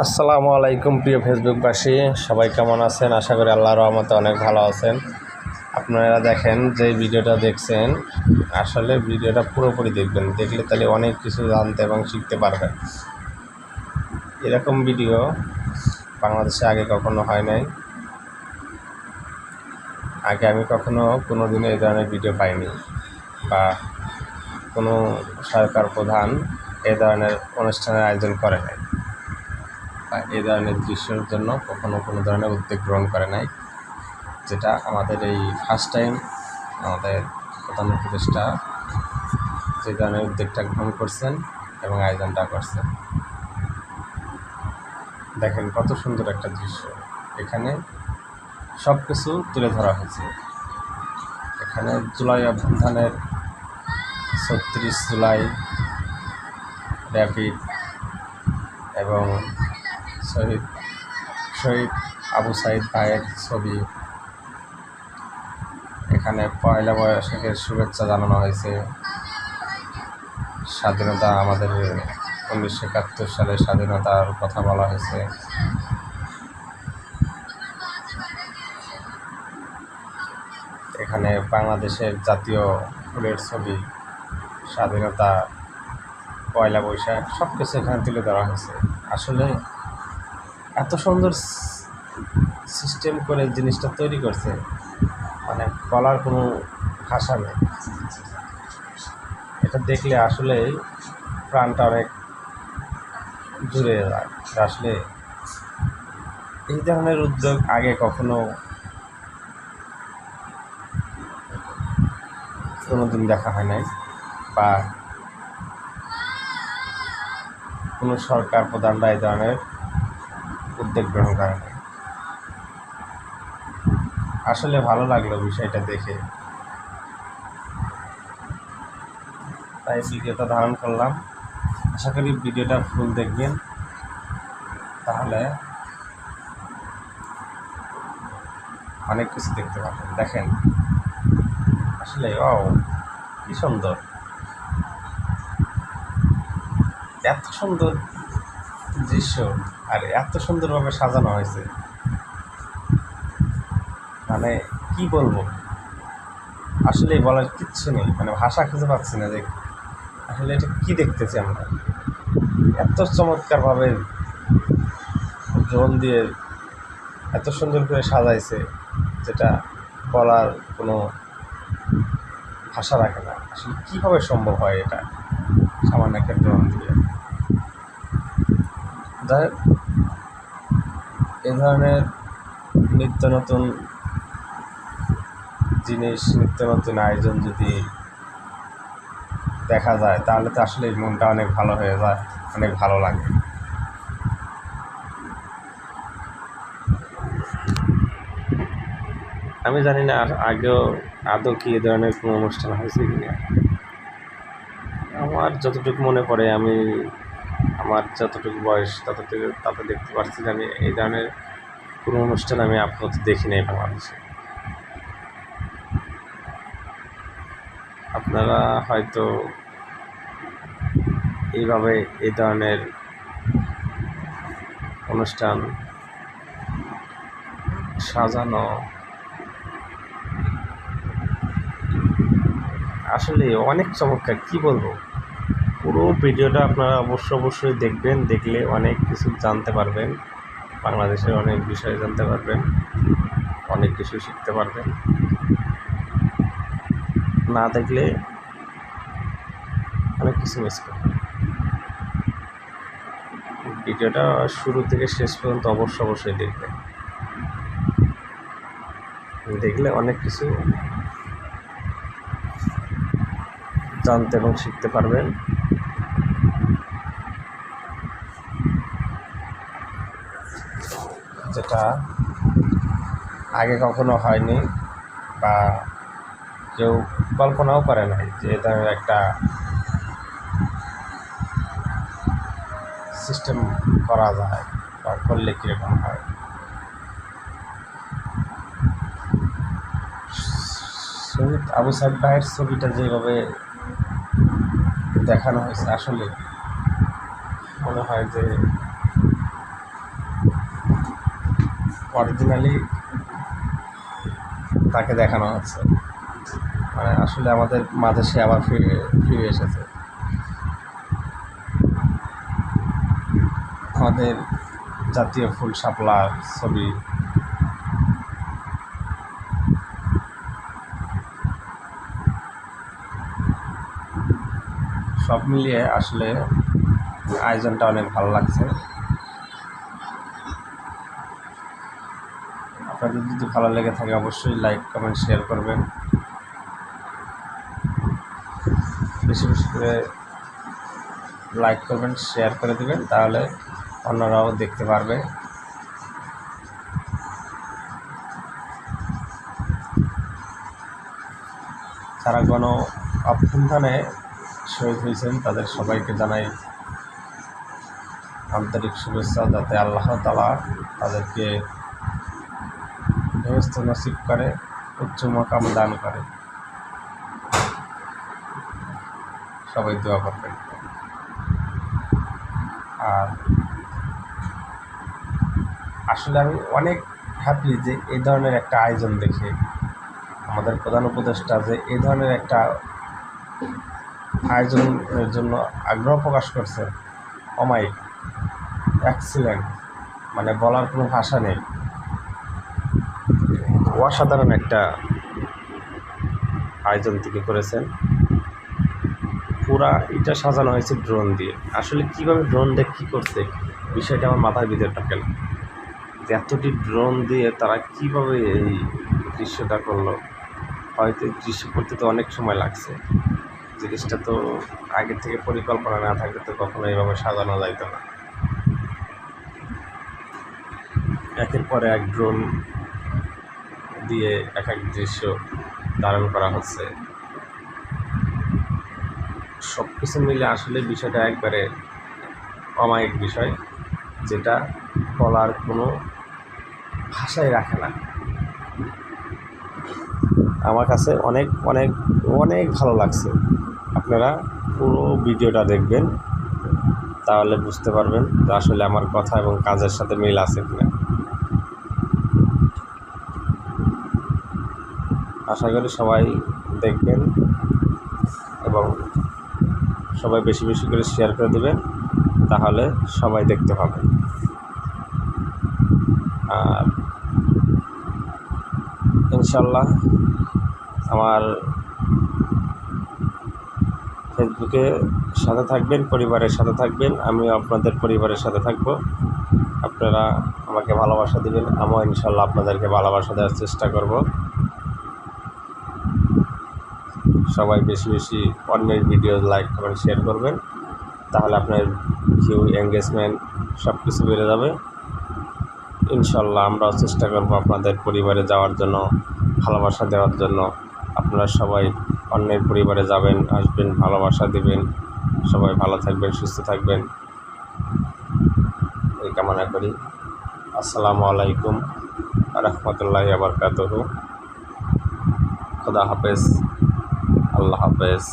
আসসালামু আলাইকুম প্রিয় ফেসবুকবাসী, সবাই কেমন আছেন? আশা করি আল্লাহর রহমতে অনেক ভালো আছেন। আপনারা দেখেন যে ভিডিওটা দেখছেন, আসলে ভিডিওটা পুরোপুরি দেখবেন, দেখলে তাহলে অনেক কিছু জানতে এবং শিখতে পারবেন। এরকম ভিডিও বাংলাদেশে আগে কখনো হয় নাই। আগে আমি কখনো কোনো দিনও এই ধরনের ভিডিও পাইনি, বা কোনো সরকার প্রধান এ ধরনের অনুষ্ঠানের আয়োজন করে নাই, বা এ ধরনের দৃশ্যের জন্য কখনো কোনো ধরনের উদ্যোগ গ্রহণ করে নাই, যেটা আমাদের এই ফার্স্ট টাইম আমাদের প্রধান উপদেষ্টা যে ধরনের উদ্যোগটা গ্রহণ করছেন এবং আয়োজনটা করছেন। দেখেন কত সুন্দর একটা দৃশ্য, এখানে সব কিছু তুলে ধরা হয়েছে। এখানে জুলাই অভ্যুত্থানের ৩৬ জুলাই র্যাপিড এবং শহীদ আবু সাইদ ভাইয়ের ছবি, এখানে পয়লা বৈশাখের শুভেচ্ছা জানানো হয়েছে। স্বাধীনতা, আমাদের 1971 সালে স্বাধীনতার কথা বলা হয়েছে। এখানে বাংলাদেশের জাতীয় ফুলের ছবি, স্বাধীনতা, পয়লা বৈশাখ, সব কিছু এখানে তুলে ধরা হয়েছে। আসলে এত সুন্দর সিস্টেম করে জিনিসটা তৈরি করছে, মানে বলার কোনো ভাষা নেই। এটা দেখলে আসলে প্রাণটা অনেক জুড়ে যায়। আসলে এই ধরনের উদ্যোগ আগে কখনো কোনোদিন দেখা হয় নাই, বা কোনো সরকার প্রধানরা এই ধরনের উদ্যোগ গ্রহণ করে নাই। আসলে ভালো লাগলো বিষয়টা দেখে, তাই ভিডিওটা ধারণ করলাম। আশা করি ভিডিওটা ফুল দেখবেন, তাহলে অনেক কিছু দেখতে পাবেন। দেখেন আসলে কি সুন্দর, এত সুন্দর দৃশ্য, আর এত সুন্দরভাবে সাজানো হয়েছে, মানে কি বলবো, আসলে বলার কিচ্ছু নেই, মানে ভাষা খুঁজে পাচ্ছি না যে আসলে এটা কি দেখতেছি আমরা। এত চমৎকারভাবে ড্রোন দিয়ে এত সুন্দর করে সাজাইছে, যেটা বলার কোনো ভাষা রাখে না। আসলে কীভাবে সম্ভব হয় এটা সামান্য একটা ড্রোন দিয়ে? যাই হোক, এ ধরনের নিত্য নতুন জিনিস, নিত্য নতুন আয়োজন যদি দেখা যায়, তাহলে তো আসলে মনটা অনেক ভালো হয়ে যায়, অনেক ভালো লাগে। আমি জানি না আগেও আদৌ কি এ ধরনের কোনো অনুষ্ঠান হয়েছে কি না। আমার যতটুকু মনে পড়ে, আমার যতটুকু বয়স তাতে দেখতে পাচ্ছি যে আমি এই ধরনের কোনো অনুষ্ঠান আমি আপাতত দেখি নাই বাংলাদেশে। আপনারা হয়তো এইভাবে এই ধরনের অনুষ্ঠান সাজানো আসলে অনেক চমৎকার, কি বলবো। পুরো ভিডিওটা আপনারা অবশ্যই দেখবেন, দেখলে অনেক কিছু জানতে পারবেন, বাংলাদেশের অনেক বিষয় জানতে পারবেন, অনেক কিছু শিখতে পারবেন। না দেখলে অনেক কিছু মিস করবেন। ভিডিওটা শুরু থেকে শেষ পর্যন্ত অবশ্যই দেখবেন, দেখলে অনেক কিছু জানতে এবং শিখতে পারবেন। যেটা আগে কখনো হয়নি, বা কেউ কল্পনাও করে নাই যে এ ধরনের একটা সিস্টেম করা যায়, বা করলে কীরকম হয়। শহীদ আবু সাইদ ভাইয়ের ছবিটা যেভাবে দেখানো হয়েছে, আসলে মনে হয় যে অরিজিনালি তাকে দেখানো হচ্ছে, মানে আসলে আমাদের মাঝে সে আবার ফিরে এসেছে। আমাদের জাতীয় ফুল শাপলার ছবি, সব মিলিয়ে আসলে আয়োজনটা অনেক ভালো লাগছে। আপনাদের যদি ভালো লেগে থাকে অবশ্যই লাইক কমেন্ট শেয়ার করবেন, বেশি বেশি করে লাইক করবেন, শেয়ার করে দেবেন, তাহলে অন্যরাও দেখতে পারবে। যারা গণ অভ্যুত্থানে শহীদ হয়েছেন তাদের সবাইকে জানাই আন্তরিক শুভেচ্ছা, যাতে আল্লাহ তাআলা তাদেরকে বেহেশত নসিব করে, উচ্চ মাকাম দান করে। সবাই দোয়া করবেন। আর আসলে আমি অনেক হ্যাপি যে এই ধরনের একটা আয়োজন দেখে, আমাদের প্রধান উপদেষ্টা যে এই ধরনের একটা আয়োজনের জন্য আগ্রহ প্রকাশ করছে, অমায়িক, এক্সিলেন্ট, মানে বলার কোনো ভাষা নেই। অসাধারণ একটা আয়োজন থেকে করেছেন। পুরা এটা সাজানো হয়েছে ড্রোন দিয়ে। আসলে কীভাবে ড্রোন দিয়ে কী করছে বিষয়টা আমার মাথার ভিতরে থাকে না, এতটি ড্রোন দিয়ে তারা কীভাবে এই দৃশ্যটা করলো। হয়তো দৃশ্য করতে তো অনেক সময় লাগছে, জিনিসটা তো আগে থেকে পরিকল্পনা না থাকলে তো কখনো এইভাবে সাজানো যাইতো না। একের পর এক ড্রোন দিয়ে এক এক দৃশ্য ধারণ করা হচ্ছে। সব কিছু মিলে আসলে বিষয়টা একবারে অমায়িক বিষয়, যেটা বলার কোনো ভাষাই রাখে না। আমার কাছে অনেক অনেক অনেক ভালো লাগছে। আপনারা পুরো ভিডিওটা দেখবেন, তাহলে বুঝতে পারবেন যে আসলে আমার কথা এবং কাজের সাথে মিল আছে কিনা। আশা করি সবাই দেখবেন এবং সবাই বেশি বেশি করে শেয়ার করে দেবেন, তাহলে সবাই দেখতে পাবে। আর ইনশাল্লাহ আমার ফেসবুকে সাথে থাকবেন, পরিবারের সাথে থাকবেন, আমিও আপনাদের পরিবারের সাথে থাকব। আপনারা আমাকে ভালোবাসা দেবেন, আমিও ইনশাল্লাহ আপনাদেরকে ভালোবাসা দেওয়ার চেষ্টা করব। সবাই বেশি বেশি অন্যের ভিডিও লাইক কমেন্ট শেয়ার করবেন, তাহলে আপনার ভিউ, এঙ্গেজমেন্ট সব কিছু বেড়ে যাবে। ইনশাল্লাহ আমরাও চেষ্টা করব আপনাদের পরিবারে যাওয়ার জন্য, ভালোবাসা দেওয়ার জন্য। আপনারা সবাই অন্যের পরিবারে যাবেন, আসবেন, ভালোবাসা দেবেন। সবাই ভালো থাকবেন, সুস্থ থাকবেন, এই কামনা করি। আসসালামু আলাইকুম রাহমাতুল্লাহি ওয়া বারাকাতুহু। খুদা হাফেজ, আল্লাহ হাফেজ।